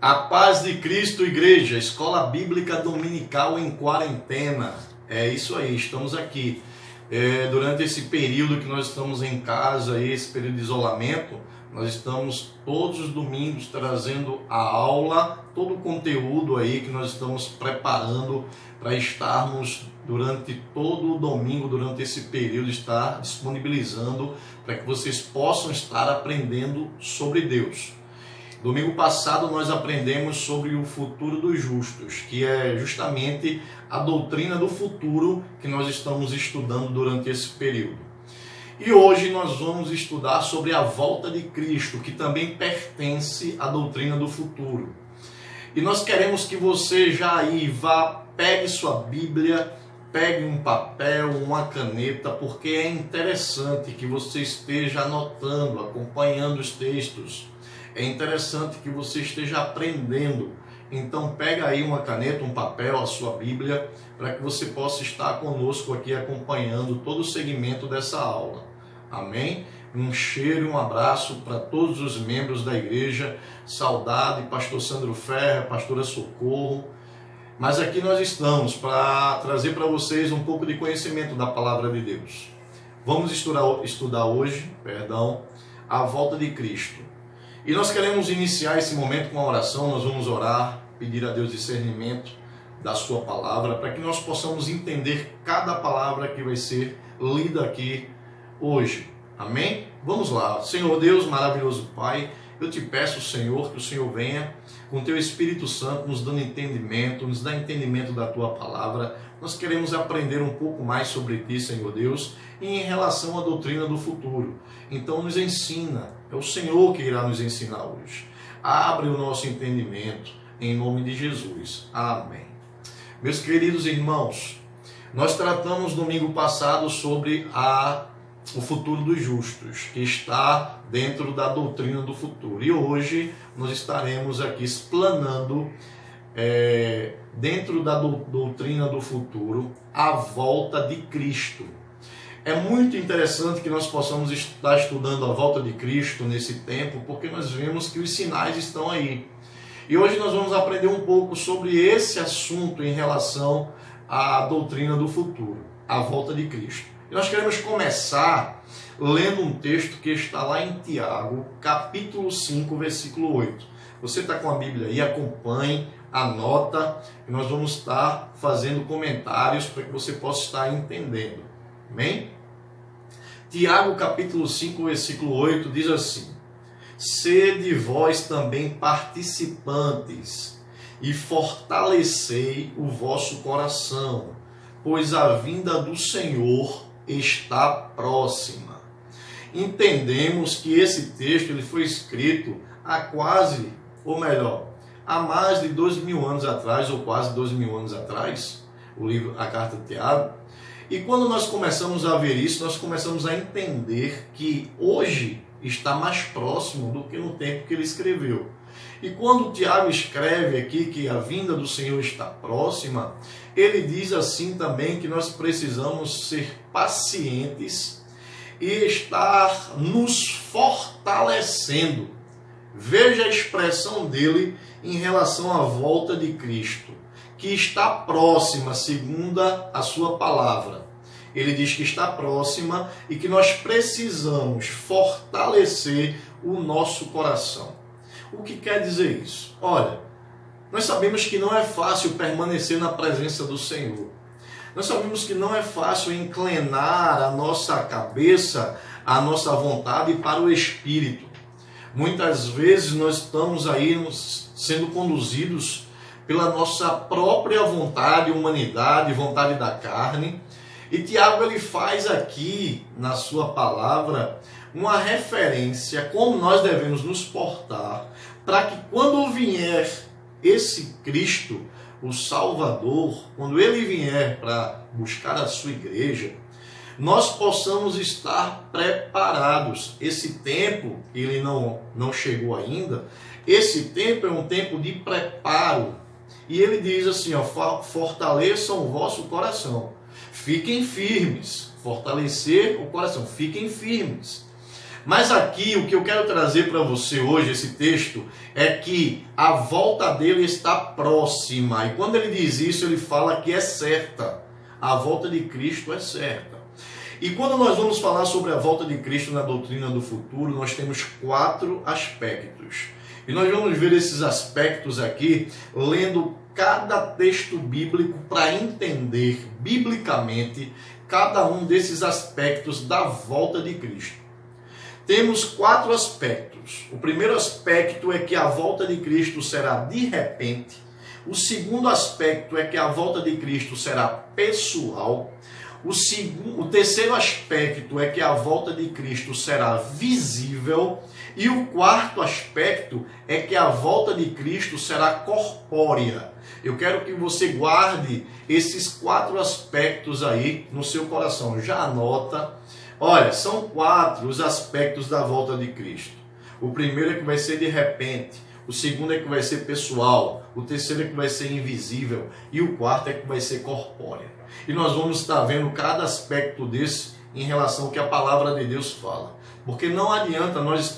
A paz de Cristo, igreja, Escola Bíblica Dominical em quarentena. É isso aí, estamos aqui. Durante esse período que nós estamos em casa, esse período de isolamento, nós estamos todos os domingos trazendo a aula, todo o conteúdo aí que nós estamos preparando para estarmos durante todo o domingo, durante esse período, estar disponibilizando para que vocês possam estar aprendendo sobre Deus. Domingo passado nós aprendemos sobre o futuro dos justos, que é justamente a doutrina do futuro que nós estamos estudando durante esse período. E hoje nós vamos estudar sobre a volta de Cristo, que também pertence à doutrina do futuro. E nós queremos que você já aí vá, pegue sua Bíblia, pegue um papel, uma caneta, porque é interessante que você esteja anotando, acompanhando os textos. É interessante que você esteja aprendendo. Então pega aí uma caneta, um papel, a sua Bíblia, para que você possa estar conosco aqui acompanhando todo o segmento dessa aula. Amém? Um cheiro e um abraço para todos os membros da igreja. Saudade, pastor Sandro Ferreira, pastora Socorro. Mas aqui nós estamos para trazer para vocês um pouco de conhecimento da palavra de Deus. Vamos estudar hoje, a volta de Cristo. E nós queremos iniciar esse momento com uma oração. Nós vamos orar, pedir a Deus discernimento da sua palavra, para que nós possamos entender cada palavra que vai ser lida aqui hoje. Amém? Vamos lá. Senhor Deus, maravilhoso Pai, eu te peço, Senhor, que o Senhor venha com teu Espírito Santo nos dando entendimento, nos dá entendimento da tua palavra. Nós queremos aprender um pouco mais sobre ti, Senhor Deus, e em relação à doutrina do futuro. Então nos ensina, é o Senhor que irá nos ensinar hoje. Abre o nosso entendimento, em nome de Jesus. Amém. Meus queridos irmãos, nós tratamos domingo passado sobre o futuro dos justos, que está dentro da doutrina do futuro. E hoje nós estaremos aqui explanando, dentro da doutrina do futuro, a volta de Cristo. É muito interessante que nós possamos estar estudando a volta de Cristo nesse tempo, porque nós vemos que os sinais estão aí. E hoje nós vamos aprender um pouco sobre esse assunto em relação à doutrina do futuro, a volta de Cristo. E nós queremos começar lendo um texto que está lá em Tiago, capítulo 5, versículo 8. Você está com a Bíblia aí, acompanhe, anota, e nós vamos estar fazendo comentários para que você possa estar entendendo. Amém? Tiago capítulo 5, versículo 8 diz assim: sede vós também participantes e fortalecei o vosso coração, pois a vinda do Senhor está próxima. Entendemos que esse texto ele foi escrito há mais de 2.000 anos atrás, ou quase 2.000 anos atrás, a carta de Tiago. E quando nós começamos a ver isso, nós começamos a entender que hoje está mais próximo do que no tempo que ele escreveu. E quando Tiago escreve aqui que a vinda do Senhor está próxima, ele diz assim também que nós precisamos ser pacientes e estar nos fortalecendo. Veja a expressão dele em relação à volta de Cristo, que está próxima, segundo a sua palavra. Ele diz que está próxima e que nós precisamos fortalecer o nosso coração. O que quer dizer isso? Olha, nós sabemos que não é fácil permanecer na presença do Senhor. Nós sabemos que não é fácil inclinar a nossa cabeça, a nossa vontade para o Espírito. Muitas vezes nós estamos aí sendo conduzidos pela nossa própria vontade, humanidade, vontade da carne. E Tiago ele faz aqui, na sua palavra, uma referência a como nós devemos nos portar, para que quando vier esse Cristo, o Salvador, quando ele vier para buscar a sua igreja, nós possamos estar preparados. Esse tempo, ele não chegou ainda, esse tempo é um tempo de preparo. E ele diz assim, fortaleçam o vosso coração. Fiquem firmes. Fortalecer o coração. Fiquem firmes. Mas aqui o que eu quero trazer para você hoje, esse texto, é que a volta dele está próxima. E quando ele diz isso, ele fala que é certa. A volta de Cristo é certa. E quando nós vamos falar sobre a volta de Cristo na doutrina do futuro, nós temos 4 aspectos. E nós vamos ver esses aspectos aqui, lendo cada texto bíblico para entender biblicamente cada um desses aspectos da volta de Cristo. Temos 4 aspectos. O primeiro aspecto é que a volta de Cristo será de repente. O segundo aspecto é que a volta de Cristo será pessoal. O terceiro aspecto é que a volta de Cristo será visível. E o quarto aspecto é que a volta de Cristo será corpórea. Eu quero que você guarde esses 4 aspectos aí no seu coração. Já anota. Olha, são 4 os aspectos da volta de Cristo. O primeiro é que vai ser de repente. O segundo é que vai ser pessoal. O terceiro é que vai ser invisível. E o quarto é que vai ser corpórea. E nós vamos estar vendo cada aspecto desse em relação ao que a palavra de Deus fala. Porque não adianta nós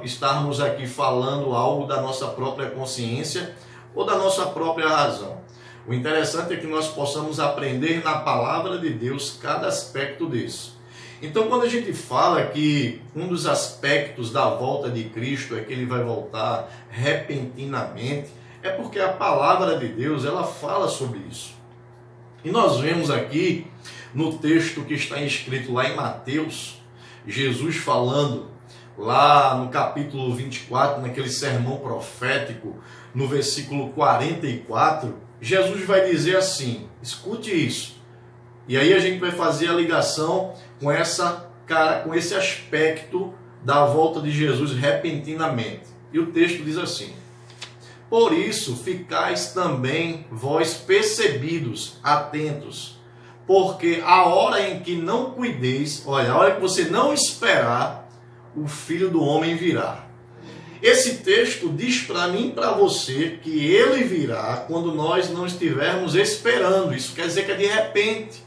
estarmos aqui falando algo da nossa própria consciência ou da nossa própria razão. O interessante é que nós possamos aprender na palavra de Deus cada aspecto desse. Então, quando a gente fala que um dos aspectos da volta de Cristo é que ele vai voltar repentinamente, é porque a palavra de Deus, ela fala sobre isso. E nós vemos aqui no texto que está escrito lá em Mateus, Jesus falando lá no capítulo 24, naquele sermão profético, no versículo 44, Jesus vai dizer assim, escute isso. E aí a gente vai fazer a ligação com esse aspecto da volta de Jesus repentinamente. E o texto diz assim: por isso ficais também vós percebidos, atentos, porque a hora em que não cuideis, olha, a hora que você não esperar, o Filho do Homem virá. Esse texto diz para mim e para você que ele virá quando nós não estivermos esperando. Isso quer dizer que é de repente.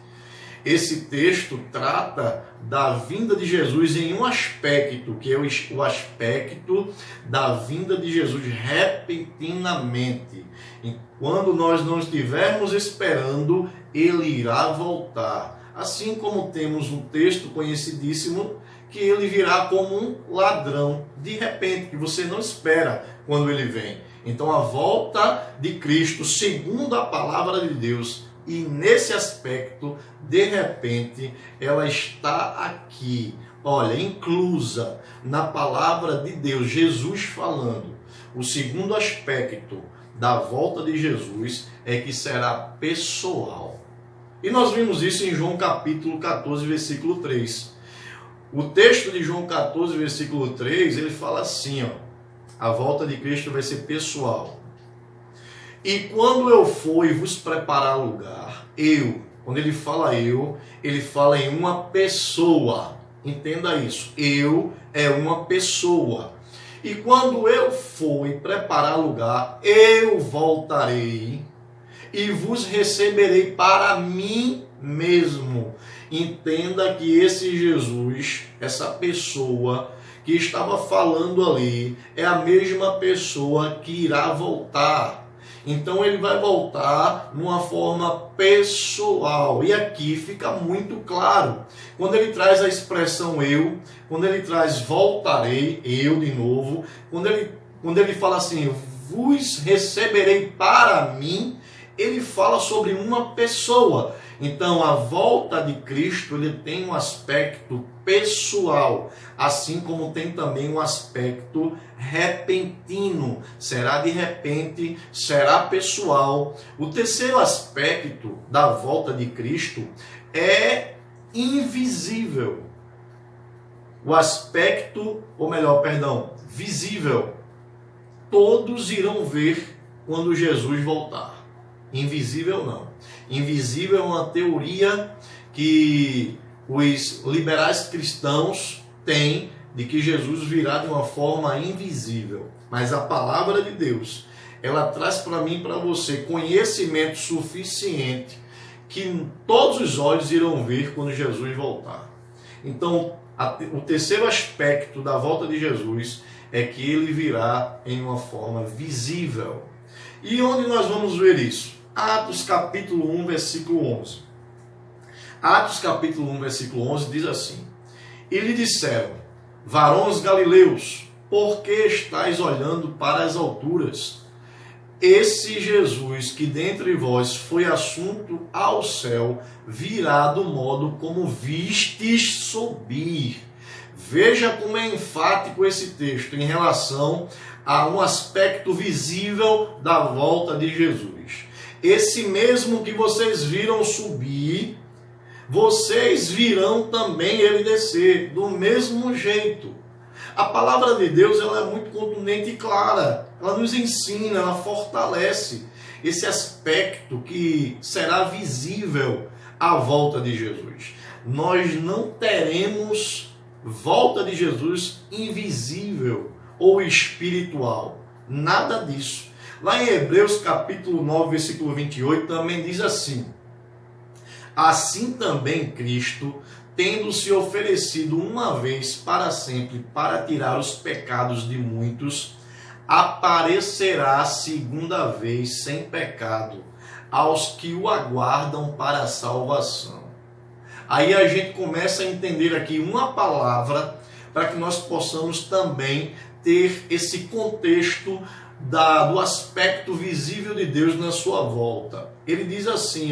Esse texto trata da vinda de Jesus em um aspecto, que é o aspecto da vinda de Jesus repentinamente. E quando nós não estivermos esperando, ele irá voltar. Assim como temos um texto conhecidíssimo, que ele virá como um ladrão, de repente, que você não espera quando ele vem. Então a volta de Cristo, segundo a palavra de Deus, e nesse aspecto, de repente, ela está aqui, olha, inclusa na palavra de Deus, Jesus falando. O segundo aspecto da volta de Jesus é que será pessoal. E nós vimos isso em João capítulo 14, versículo 3. O texto de João 14, versículo 3, ele fala assim, ó, a volta de Cristo vai ser pessoal. E quando eu for e vos preparar lugar, quando ele fala ele fala em uma pessoa. Entenda isso. Eu é uma pessoa. E quando eu for e preparar lugar, eu voltarei e vos receberei para mim mesmo. Entenda que esse Jesus, essa pessoa que estava falando ali, é a mesma pessoa que irá voltar. Então ele vai voltar numa forma pessoal. E aqui fica muito claro. Quando ele traz a expressão eu, quando ele traz voltarei, eu de novo, quando ele fala assim, vos receberei para mim, ele fala sobre uma pessoa. Então a volta de Cristo ele tem um aspecto pessoal, assim como tem também um aspecto repentino. Será de repente, será pessoal. O terceiro aspecto da volta de Cristo é invisível. O aspecto, visível. Todos irão ver quando Jesus voltar. Invisível não. Invisível é uma teoria que os liberais cristãos têm de que Jesus virá de uma forma invisível. Mas a palavra de Deus, ela traz para mim e para você conhecimento suficiente que todos os olhos irão ver quando Jesus voltar. Então, O terceiro aspecto da volta de Jesus é que ele virá em uma forma visível. E onde nós vamos ver isso? Atos capítulo 1, versículo 11. Atos capítulo 1, versículo 11 diz assim: E lhe disseram: varões galileus, por que estáis olhando para as alturas? Esse Jesus que dentre vós foi assunto ao céu, virá do modo como vistes subir. Veja como é enfático esse texto em relação a um aspecto visível da volta de Jesus. Esse mesmo que vocês viram subir, vocês virão também ele descer, do mesmo jeito. A palavra de Deus ela é muito contundente e clara. Ela nos ensina, ela fortalece esse aspecto que será visível à volta de Jesus. Nós não teremos volta de Jesus invisível ou espiritual. Nada disso. Lá em Hebreus capítulo 9, versículo 28, também diz assim: assim também Cristo, tendo se oferecido uma vez para sempre para tirar os pecados de muitos, aparecerá segunda vez sem pecado aos que o aguardam para a salvação. Aí a gente começa a entender aqui uma palavra para que nós possamos também ter esse contexto do aspecto visível de Deus na sua volta. Ele diz assim,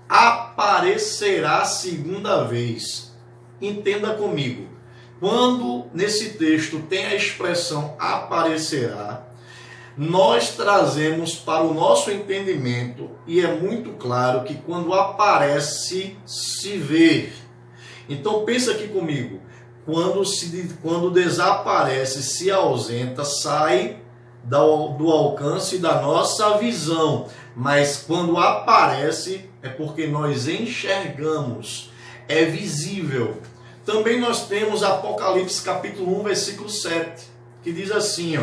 aparecerá segunda vez. Entenda comigo. Quando nesse texto tem a expressão aparecerá, nós trazemos para o nosso entendimento, e é muito claro que quando aparece, se vê. Então pensa aqui comigo. Quando desaparece, se ausenta, sai do alcance da nossa visão. Mas quando aparece, é porque nós enxergamos, é visível. Também nós temos Apocalipse capítulo 1, versículo 7, que diz assim,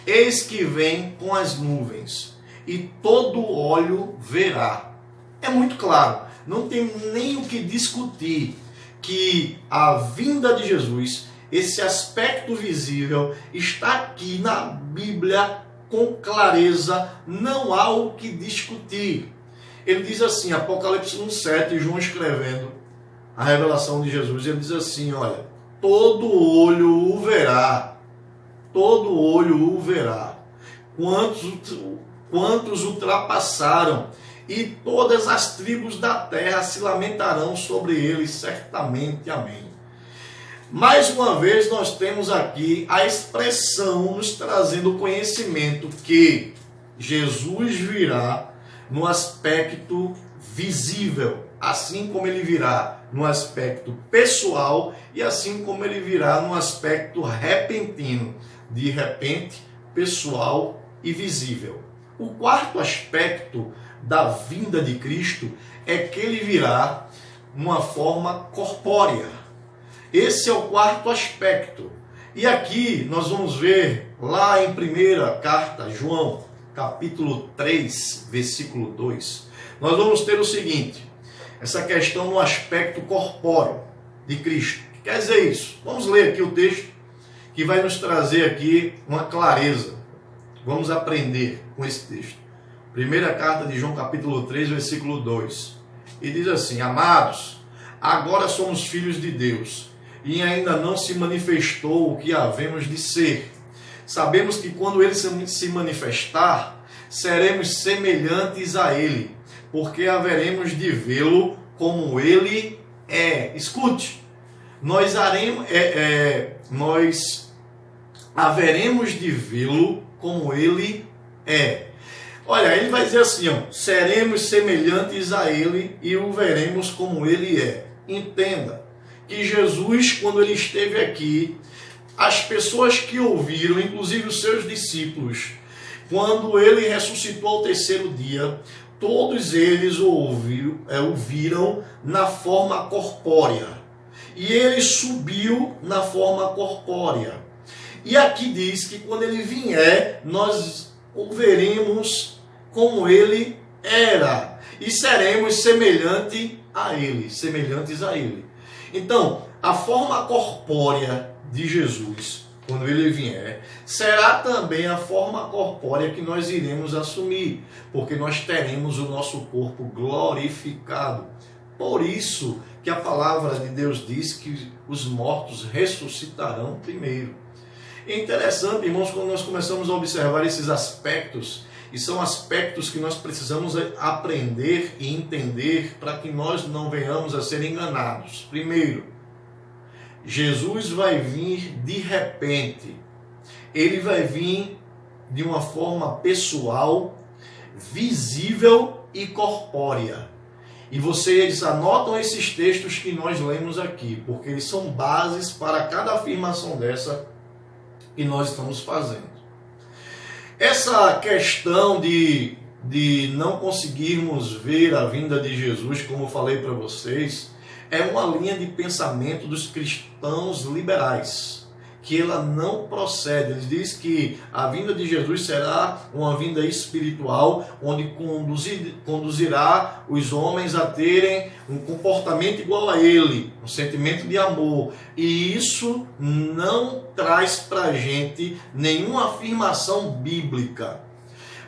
eis que vem com as nuvens, e todo olho verá. É muito claro, não tem nem o que discutir que a vinda de Jesus, esse aspecto visível, está aqui na Bíblia com clareza, não há o que discutir. Ele diz assim, Apocalipse 1,7, João escrevendo a revelação de Jesus, ele diz assim, todo olho o verá, todo olho o verá, quantos ultrapassaram, e todas as tribos da terra se lamentarão sobre ele, certamente, amém. Mais uma vez nós temos aqui a expressão nos trazendo o conhecimento que Jesus virá no aspecto visível, assim como ele virá no aspecto pessoal e assim como ele virá no aspecto repentino, de repente, pessoal e visível. O quarto aspecto da vinda de Cristo é que ele virá numa forma corpórea. Esse é o quarto aspecto. E aqui nós vamos ver lá em primeira carta, João, capítulo 3, versículo 2, nós vamos ter o seguinte, essa questão no aspecto corpóreo de Cristo. O que quer dizer isso? Vamos ler aqui o texto que vai nos trazer aqui uma clareza. Vamos aprender com esse texto. Primeira carta de João, capítulo 3, versículo 2. E diz assim, amados, agora somos filhos de Deus, e ainda não se manifestou o que havemos de ser. Sabemos que quando ele se manifestar, seremos semelhantes a ele, porque haveremos de vê-lo como ele é. Escute, nós haveremos de vê-lo como ele é. Olha, ele vai dizer assim, seremos semelhantes a ele e o veremos como ele é. Entenda que Jesus, quando ele esteve aqui, as pessoas que ouviram, inclusive os seus discípulos, quando ele ressuscitou ao terceiro dia, todos eles o viram na forma corpórea. E ele subiu na forma corpórea. E aqui diz que quando ele vier, nós o veremos como ele era. E seremos semelhantes a ele. Então, a forma corpórea de Jesus, quando ele vier, será também a forma corpórea que nós iremos assumir, porque nós teremos o nosso corpo glorificado. Por isso que a palavra de Deus diz que os mortos ressuscitarão primeiro. É interessante, irmãos, quando nós começamos a observar esses aspectos, e são aspectos que nós precisamos aprender e entender para que nós não venhamos a ser enganados. Primeiro, Jesus vai vir de repente. Ele vai vir de uma forma pessoal, visível e corpórea. E vocês anotam esses textos que nós lemos aqui, porque eles são bases para cada afirmação dessa que nós estamos fazendo. Essa questão de não conseguirmos ver a vinda de Jesus, como eu falei para vocês, é uma linha de pensamento dos cristãos liberais, que ela não procede. Eles dizem que a vinda de Jesus será uma vinda espiritual, onde conduzirá os homens a terem um comportamento igual a ele, um sentimento de amor. E isso não traz para a gente nenhuma afirmação bíblica.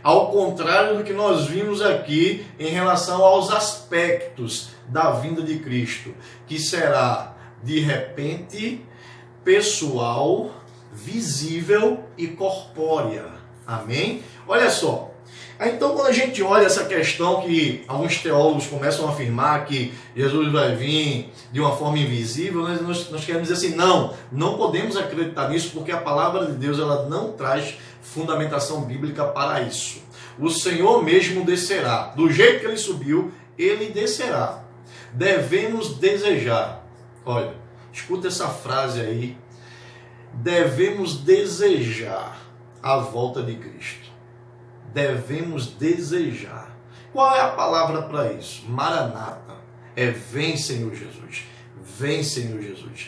Ao contrário do que nós vimos aqui em relação aos aspectos da vinda de Cristo, que será de repente, pessoal, visível e corpórea. Amém? Olha só. Então, quando a gente olha essa questão que alguns teólogos começam a afirmar que Jesus vai vir de uma forma invisível, nós queremos dizer assim, não podemos acreditar nisso, porque a palavra de Deus ela não traz fundamentação bíblica para isso. O Senhor mesmo descerá. Do jeito que ele subiu, ele descerá. Devemos desejar. Olha, escuta essa frase aí. Devemos desejar a volta de Cristo. Devemos desejar. Qual é a palavra para isso? Maranata. É vem, Senhor Jesus. Vem, Senhor Jesus.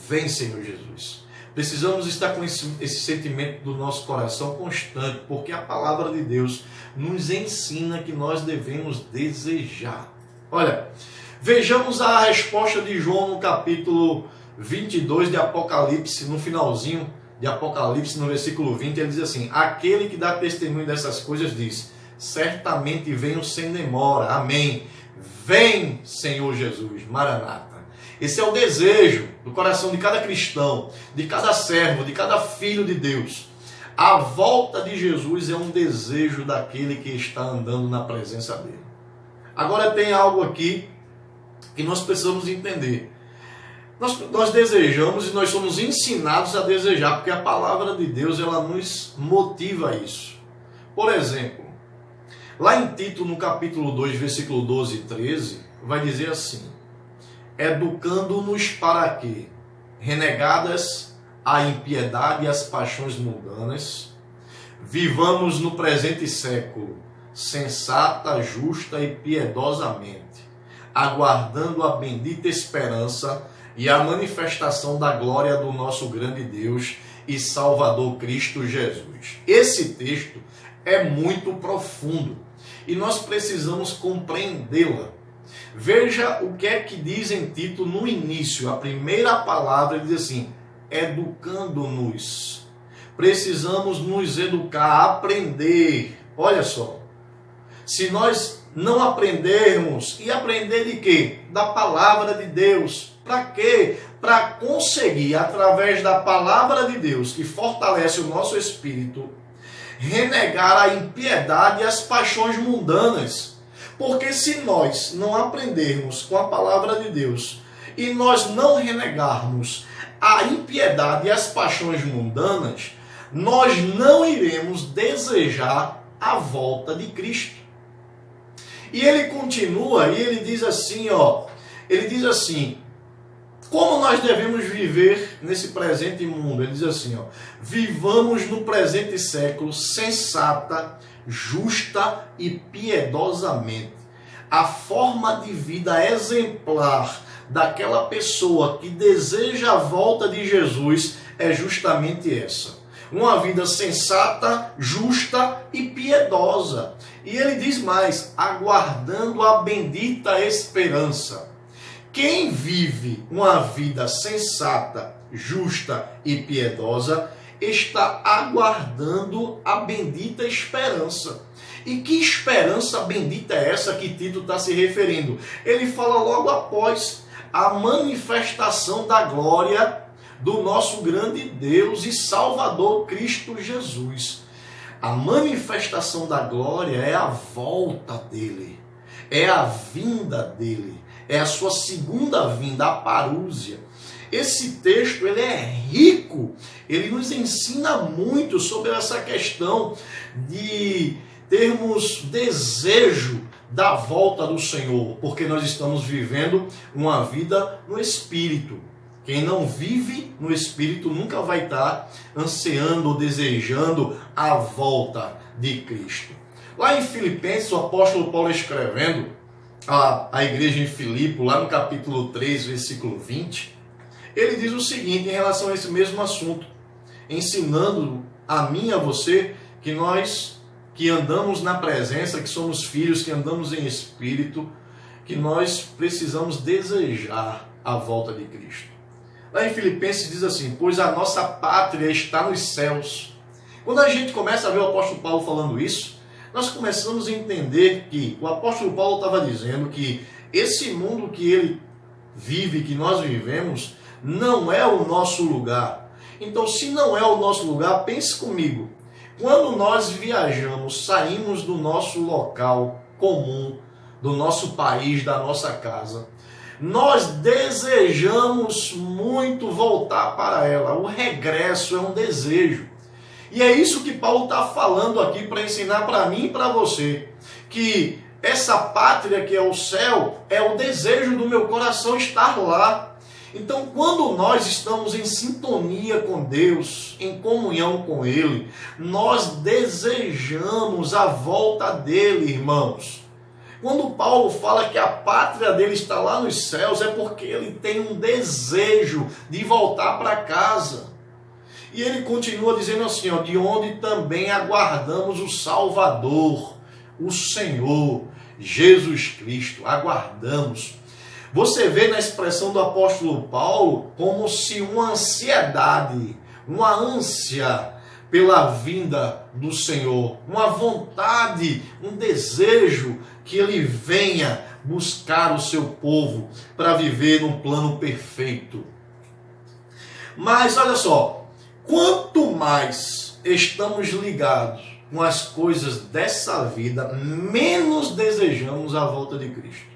Vem, Senhor Jesus. Precisamos estar com esse sentimento do nosso coração constante, porque a palavra de Deus nos ensina que nós devemos desejar. Olha, vejamos a resposta de João no capítulo 22 de Apocalipse, no finalzinho de Apocalipse, no versículo 20, ele diz assim: aquele que dá testemunho dessas coisas diz, certamente venho sem demora, amém. Vem, Senhor Jesus, Maranata. Esse é o desejo do coração de cada cristão, de cada servo, de cada filho de Deus. A volta de Jesus é um desejo daquele que está andando na presença dele. Agora tem algo aqui que nós precisamos entender. Nós desejamos e nós somos ensinados a desejar, porque a palavra de Deus ela nos motiva a isso. Por exemplo, lá em Tito, no capítulo 2, versículo 12 e 13, vai dizer assim: educando-nos para que, renegadas a impiedade e as paixões mundanas, vivamos no presente século, sensata, justa e piedosamente, aguardando a bendita esperança e a manifestação da glória do nosso grande Deus e Salvador Cristo Jesus. Esse texto é muito profundo e nós precisamos compreendê-la. Veja o que é que diz em Tito no início. A primeira palavra ele diz assim: educando-nos. Precisamos nos educar, aprender. Olha só. Se nós não aprendermos, e aprender de quê? Da palavra de Deus. Para quê? Para conseguir, através da palavra de Deus, que fortalece o nosso espírito, renegar a impiedade e as paixões mundanas. Porque se nós não aprendermos com a palavra de Deus e nós não renegarmos a impiedade e as paixões mundanas, nós não iremos desejar a volta de Cristo. E ele continua e ele diz assim, como nós devemos viver nesse presente mundo? Ele diz assim, vivamos no presente século sensata, justa e piedosamente. A forma de vida exemplar daquela pessoa que deseja a volta de Jesus é justamente essa. Uma vida sensata, justa e piedosa. E ele diz mais, aguardando a bendita esperança. Quem vive uma vida sensata, justa e piedosa está aguardando a bendita esperança. E que esperança bendita é essa que Tito está se referindo? Ele fala logo após a manifestação da glória do nosso grande Deus e Salvador Cristo Jesus. A manifestação da glória é a volta dele, é a vinda dele, é a sua segunda vinda, a parúzia. Esse texto ele é rico, ele nos ensina muito sobre essa questão de termos desejo da volta do Senhor, porque nós estamos vivendo uma vida no Espírito. Quem não vive no Espírito nunca vai estar ansiando ou desejando a volta de Cristo. Lá em Filipenses, o apóstolo Paulo escrevendo a igreja em Filipe, lá no capítulo 3, versículo 20, ele diz o seguinte em relação a esse mesmo assunto, ensinando a mim e a você que nós que andamos na presença, que somos filhos, que andamos em Espírito, que nós precisamos desejar a volta de Cristo. Lá em Filipenses diz assim, pois a nossa pátria está nos céus. Quando a gente começa a ver o apóstolo Paulo falando isso, nós começamos a entender que o apóstolo Paulo estava dizendo que esse mundo que ele vive, que nós vivemos, não é o nosso lugar. Então, se não é o nosso lugar, pense comigo. Quando nós viajamos, saímos do nosso local comum, do nosso país, da nossa casa, nós desejamos muito voltar para ela. O regresso é um desejo. E é isso que Paulo está falando aqui para ensinar para mim e para você. Que essa pátria que é o céu, é o desejo do meu coração estar lá. Então, quando nós estamos em sintonia com Deus, em comunhão com Ele, nós desejamos a volta dEle, irmãos. Quando Paulo fala que a pátria dele está lá nos céus, é porque ele tem um desejo de voltar para casa. E ele continua dizendo assim, ó, de onde também aguardamos o Salvador, o Senhor, Jesus Cristo, aguardamos. Você vê na expressão do apóstolo Paulo como se uma ansiedade, uma ânsia pela vinda do Senhor, uma vontade, um desejo que ele venha buscar o seu povo para viver num plano perfeito. Mas olha só, quanto mais estamos ligados com as coisas dessa vida, menos desejamos a volta de Cristo.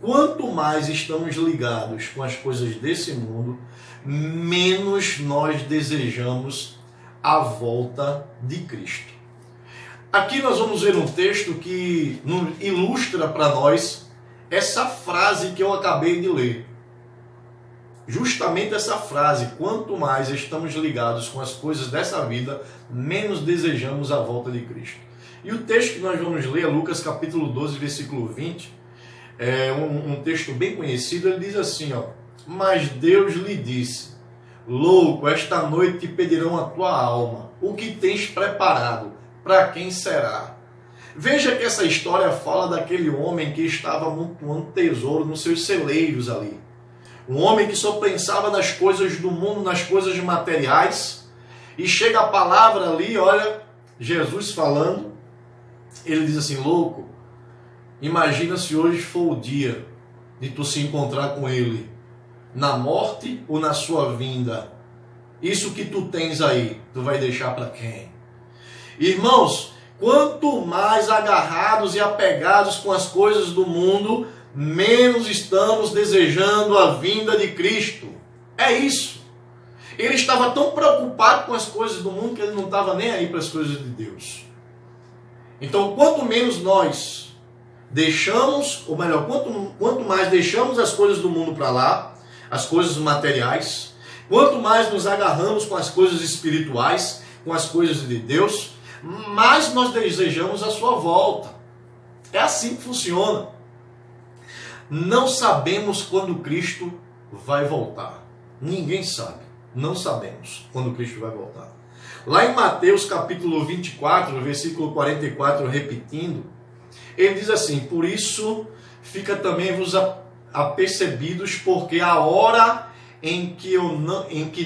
Quanto mais estamos ligados com as coisas desse mundo, menos nós desejamos a volta de Cristo. Aqui nós vamos ver um texto que ilustra para nós essa frase que eu acabei de ler. Justamente essa frase, quanto mais estamos ligados com as coisas dessa vida, menos desejamos a volta de Cristo. E o texto que nós vamos ler é Lucas capítulo 12, versículo 20. É um texto bem conhecido, ele diz assim, ó, mas Deus lhe disse, louco, esta noite te pedirão a tua alma, o que tens preparado, para quem será? Veja que essa história fala daquele homem que estava amontoando tesouro nos seus celeiros ali. Um homem que só pensava nas coisas do mundo, nas coisas materiais, e chega a palavra ali, olha, Jesus falando, ele diz assim, louco, imagina se hoje for o dia de tu se encontrar com Ele, na morte ou na sua vinda. Isso que tu tens aí, tu vai deixar para quem? Irmãos, quanto mais agarrados e apegados com as coisas do mundo, menos estamos desejando a vinda de Cristo. É isso. Ele estava tão preocupado com as coisas do mundo que ele não estava nem aí para as coisas de Deus. Então, quanto menos nós deixamos, ou melhor, quanto mais deixamos as coisas do mundo para lá, as coisas materiais, quanto mais nos agarramos com as coisas espirituais, com as coisas de Deus, mais nós desejamos a sua volta. É assim que funciona. Não sabemos quando Cristo vai voltar. Ninguém sabe. Não sabemos quando Cristo vai voltar. Lá em Mateus capítulo 24, versículo 44, repetindo, ele diz assim, por isso fica também vos apercebidos, porque a hora em que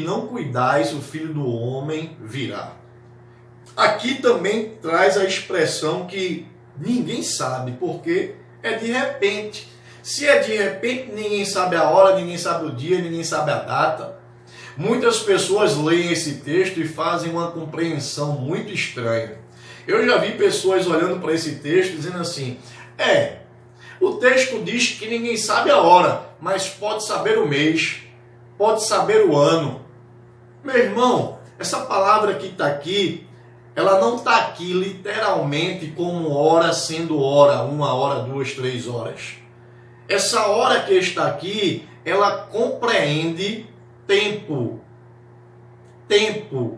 não cuidais, o Filho do Homem virá. Aqui também traz a expressão que ninguém sabe, porque é de repente. Se é de repente, ninguém sabe a hora, ninguém sabe o dia, ninguém sabe a data. Muitas pessoas leem esse texto e fazem uma compreensão muito estranha. Eu já vi pessoas olhando para esse texto dizendo assim: o texto diz que ninguém sabe a hora, mas pode saber o mês, pode saber o ano. Meu irmão, essa palavra que está aqui, ela não está aqui literalmente como hora sendo hora, 1 hora, 2, 3 horas. Essa hora que está aqui, ela compreende tempo. Tempo.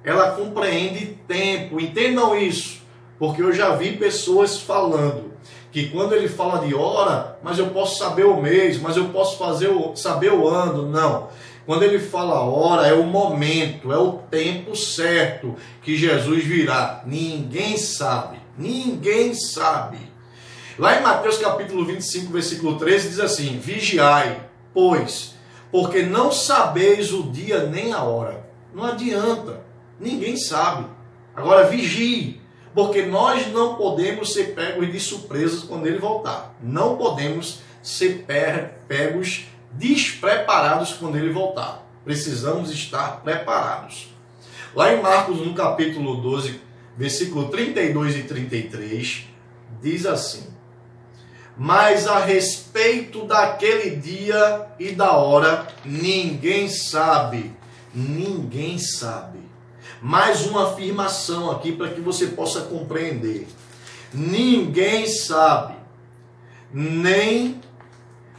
Ela compreende tempo. Entendam isso. Porque eu já vi pessoas falando que quando ele fala de hora, mas eu posso saber o mês, mas eu posso saber o ano. Não. Quando ele fala hora, é o momento, é o tempo certo que Jesus virá. Ninguém sabe. Ninguém sabe. Lá em Mateus capítulo 25, versículo 13, diz assim: vigiai, pois, porque não sabeis o dia nem a hora. Não adianta, ninguém sabe. Agora vigie, porque nós não podemos ser pegos de surpresas quando ele voltar. Não podemos ser pegos despreparados quando ele voltar. Precisamos estar preparados. Lá em Marcos, no capítulo 12, versículo 32 e 33, diz assim: mas a respeito daquele dia e da hora, ninguém sabe. Ninguém sabe. Mais uma afirmação aqui para que você possa compreender. Ninguém sabe. Nem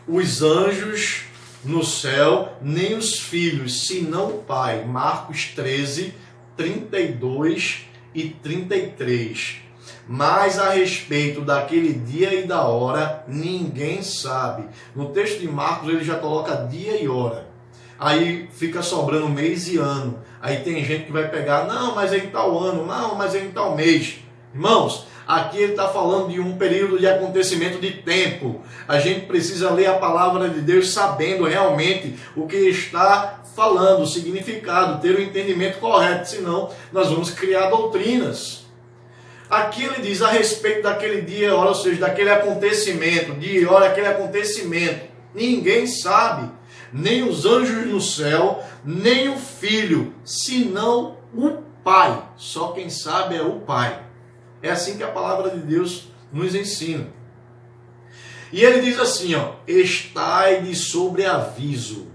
os anjos no céu, nem os filhos, senão o Pai. Marcos 13, 32 e 33. Mas a respeito daquele dia e da hora, ninguém sabe. No texto de Marcos ele já coloca dia e hora. Aí fica sobrando mês e ano. Aí tem gente que vai pegar: não, mas é em tal ano, não, mas é em tal mês. Irmãos, aqui ele está falando de um período de acontecimento de tempo. A gente precisa ler a palavra de Deus sabendo realmente o que está falando, o significado, ter o entendimento correto, senão nós vamos criar doutrinas. Aqui ele diz a respeito daquele dia, ou seja, daquele acontecimento, dia e hora, aquele acontecimento. Ninguém sabe, nem os anjos no céu, nem o Filho, senão o Pai. Só quem sabe é o Pai. É assim que a palavra de Deus nos ensina. E ele diz assim, estai de sobreaviso,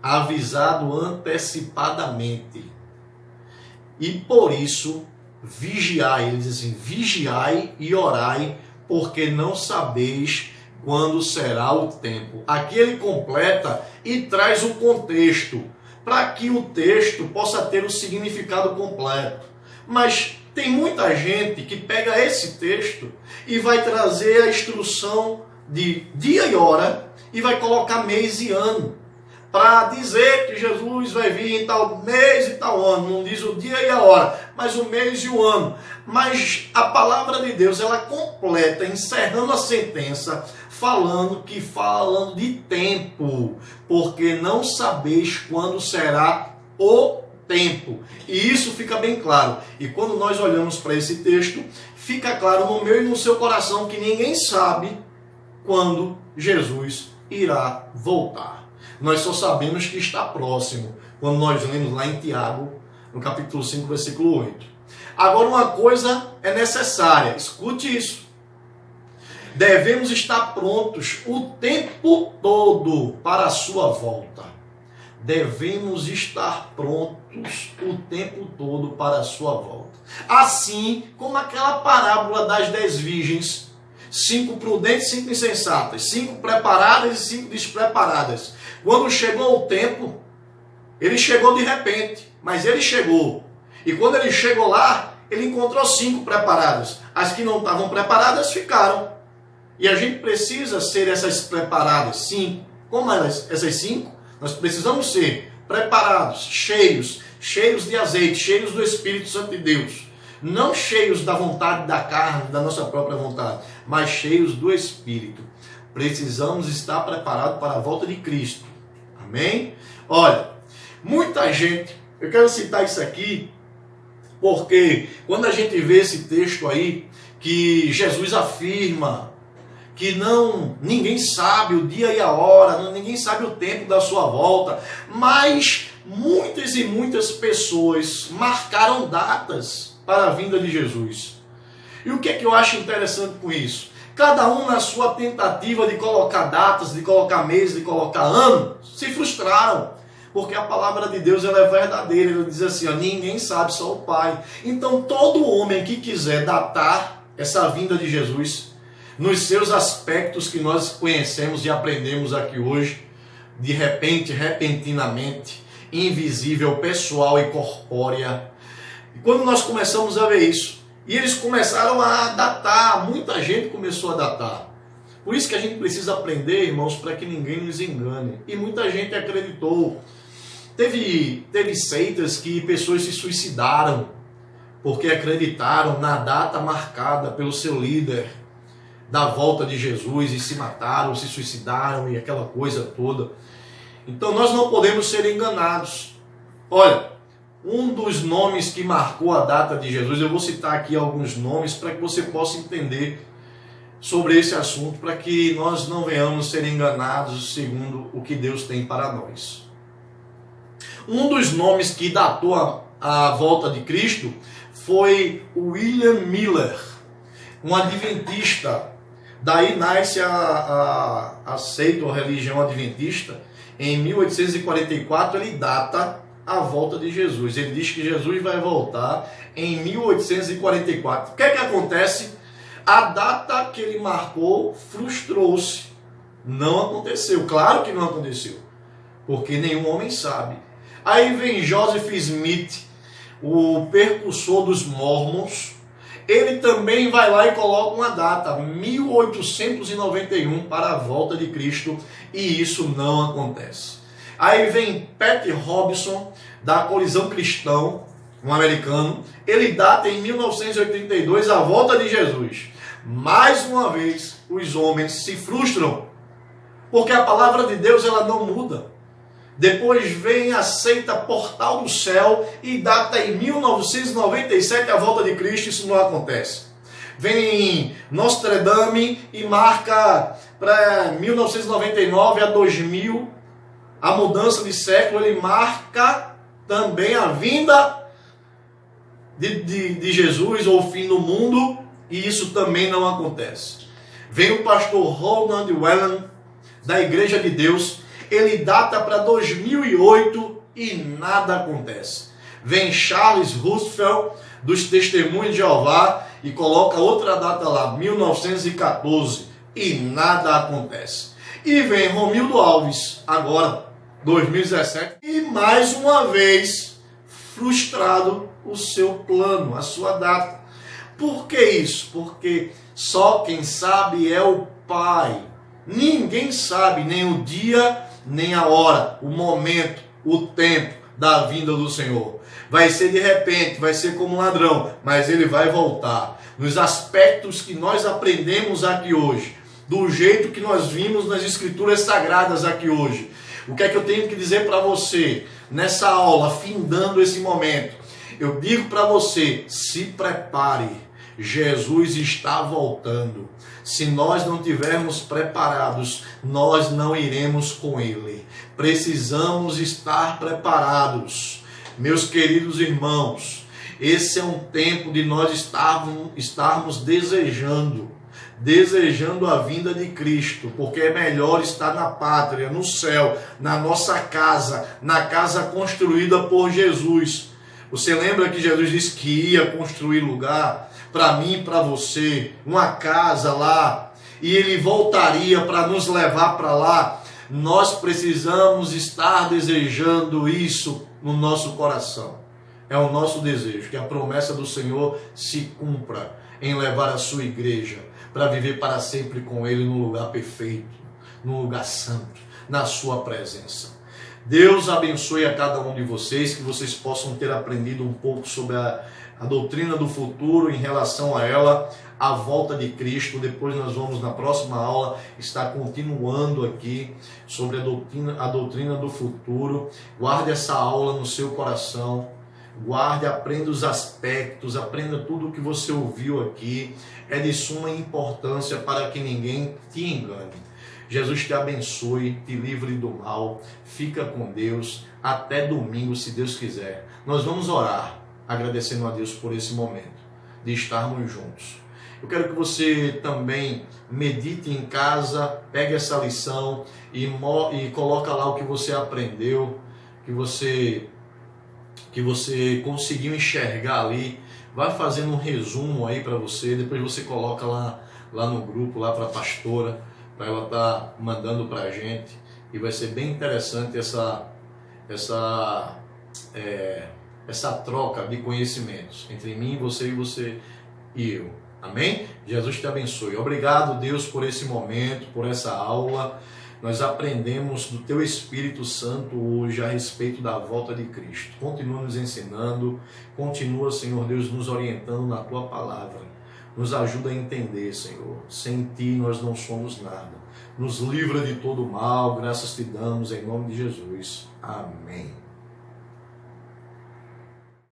avisado antecipadamente. E por isso vigiai, ele diz assim, vigiai e orai, porque não sabeis quando será o tempo. Aqui ele completa e traz o contexto, para que o texto possa ter o significado completo. Mas tem muita gente que pega esse texto e vai trazer a instrução de dia e hora e vai colocar mês e ano, para dizer que Jesus vai vir em tal mês e tal ano. Não diz o dia e a hora, mas o mês e o ano. Mas a palavra de Deus, ela completa, encerrando a sentença, falando de tempo, porque não sabeis quando será o tempo. E isso fica bem claro. E quando nós olhamos para esse texto, fica claro no meu e no seu coração que ninguém sabe quando Jesus irá voltar. Nós só sabemos que está próximo, quando nós lemos lá em Tiago, no capítulo 5, versículo 8. Agora uma coisa é necessária, escute isso. Devemos estar prontos o tempo todo para a sua volta. Devemos estar prontos o tempo todo para a sua volta. Assim como aquela parábola das 10 virgens, 5 prudentes e 5 insensatas, 5 preparadas e 5 despreparadas. Quando chegou o tempo, ele chegou de repente, mas ele chegou. E quando ele chegou lá, ele encontrou 5 preparadas. As que não estavam preparadas ficaram. E a gente precisa ser essas preparadas, sim. Como essas 5? Nós precisamos ser preparados, cheios de azeite, cheios do Espírito Santo de Deus. Não cheios da vontade da carne, da nossa própria vontade, mas cheios do Espírito. Precisamos estar preparados para a volta de Cristo. Amém? Olha, muita gente, eu quero citar isso aqui, porque quando a gente vê esse texto aí, que Jesus afirma que ninguém sabe o dia e a hora, ninguém sabe o tempo da sua volta, mas muitas e muitas pessoas marcaram datas para a vinda de Jesus. E o que é que eu acho interessante com isso? Cada um na sua tentativa de colocar datas, de colocar meses, de colocar ano, se frustraram. Porque a palavra de Deus ela é verdadeira. Ele diz assim, ó, ninguém sabe, só o Pai. Então todo homem que quiser datar essa vinda de Jesus, nos seus aspectos que nós conhecemos e aprendemos aqui hoje, de repente, repentinamente, invisível, pessoal e corpórea. E quando nós começamos a ver isso, e eles começaram a datar, muita gente começou a datar. Por isso que a gente precisa aprender, irmãos, para que ninguém nos engane. E muita gente acreditou. Teve seitas que pessoas se suicidaram porque acreditaram na data marcada pelo seu líder da volta de Jesus e se mataram, se suicidaram e aquela coisa toda. Então nós não podemos ser enganados. Olha, um dos nomes que marcou a data de Jesus, eu vou citar aqui alguns nomes para que você possa entender sobre esse assunto, para que nós não venhamos ser enganados segundo o que Deus tem para nós. Um dos nomes que datou a volta de Cristo foi William Miller, um adventista. Daí nasce a seita ou a religião adventista. Em 1844 ele data a volta de Jesus. Ele diz que Jesus vai voltar em 1844. O que é que acontece? A data que ele marcou frustrou-se. Não aconteceu. Claro que não aconteceu. Porque nenhum homem sabe. Aí vem Joseph Smith, o precursor dos Mormons. Ele também vai lá e coloca uma data, 1891, para a volta de Cristo. E isso não acontece. Aí vem Pat Robertson, da Colisão Cristão, um americano. Ele data em 1982 a volta de Jesus. Mais uma vez, os homens se frustram, porque a palavra de Deus ela não muda. Depois vem a seita Portal do Céu e data em 1997 a volta de Cristo. Isso não acontece. Vem Nostradamus e marca para 1999 a 2000 a mudança de século. Ele marca também a vinda de Jesus ou o fim do mundo, e isso também não acontece. Vem o pastor Ronald Wellen, da Igreja de Deus. Ele data para 2008 e nada acontece. Vem Charles Roosevelt, dos Testemunhos de Jeová, e coloca outra data lá, 1914, e nada acontece. E vem Romildo Alves, agora, 2017, e mais uma vez, frustrado o seu plano, a sua data. Por que isso? Porque só quem sabe é o Pai. Ninguém sabe nem o dia, nem a hora, o momento, o tempo da vinda do Senhor. Vai ser de repente, vai ser como um ladrão, mas ele vai voltar. Nos aspectos que nós aprendemos aqui hoje, do jeito que nós vimos nas Escrituras Sagradas aqui hoje. O que é que eu tenho que dizer para você nessa aula, findando esse momento? Eu digo para você, se prepare, Jesus está voltando. Se nós não tivermos preparados, nós não iremos com Ele. Precisamos estar preparados. Meus queridos irmãos, esse é um tempo de nós estarmos desejando a vinda de Cristo, porque é melhor estar na pátria, no céu, na nossa casa, na casa construída por Jesus. Você lembra que Jesus disse que ia construir lugar para mim e para você, uma casa lá, e Ele voltaria para nos levar para lá? Nós precisamos estar desejando isso no nosso coração. É o nosso desejo, que a promessa do Senhor se cumpra em levar a sua igreja para viver para sempre com Ele num lugar perfeito, num lugar santo, na sua presença. Deus abençoe a cada um de vocês, que vocês possam ter aprendido um pouco sobre a doutrina do futuro em relação a ela, a volta de Cristo. Depois nós vamos, na próxima aula, estar continuando aqui sobre a doutrina do futuro. Guarde essa aula no seu coração, guarde, aprenda os aspectos, aprenda tudo o que você ouviu aqui. É de suma importância para que ninguém te engane. Jesus te abençoe, te livre do mal, fica com Deus, até domingo, se Deus quiser. Nós vamos orar, agradecendo a Deus por esse momento, de estarmos juntos. Eu quero que você também medite em casa, pegue essa lição e coloca lá o que você aprendeu, que você conseguiu enxergar ali. Vai fazendo um resumo aí para você, depois você coloca lá no grupo, lá para a pastora, para ela estar mandando para a gente, e vai ser bem interessante essa troca de conhecimentos entre mim, você e eu. Amém? Jesus te abençoe. Obrigado, Deus, por esse momento, por essa aula. Nós aprendemos do Teu Espírito Santo hoje a respeito da volta de Cristo. Continua nos ensinando, continua, Senhor Deus, nos orientando na Tua palavra. Nos ajuda a entender, Senhor. Sem Ti nós não somos nada. Nos livra de todo mal, graças te damos em nome de Jesus. Amém.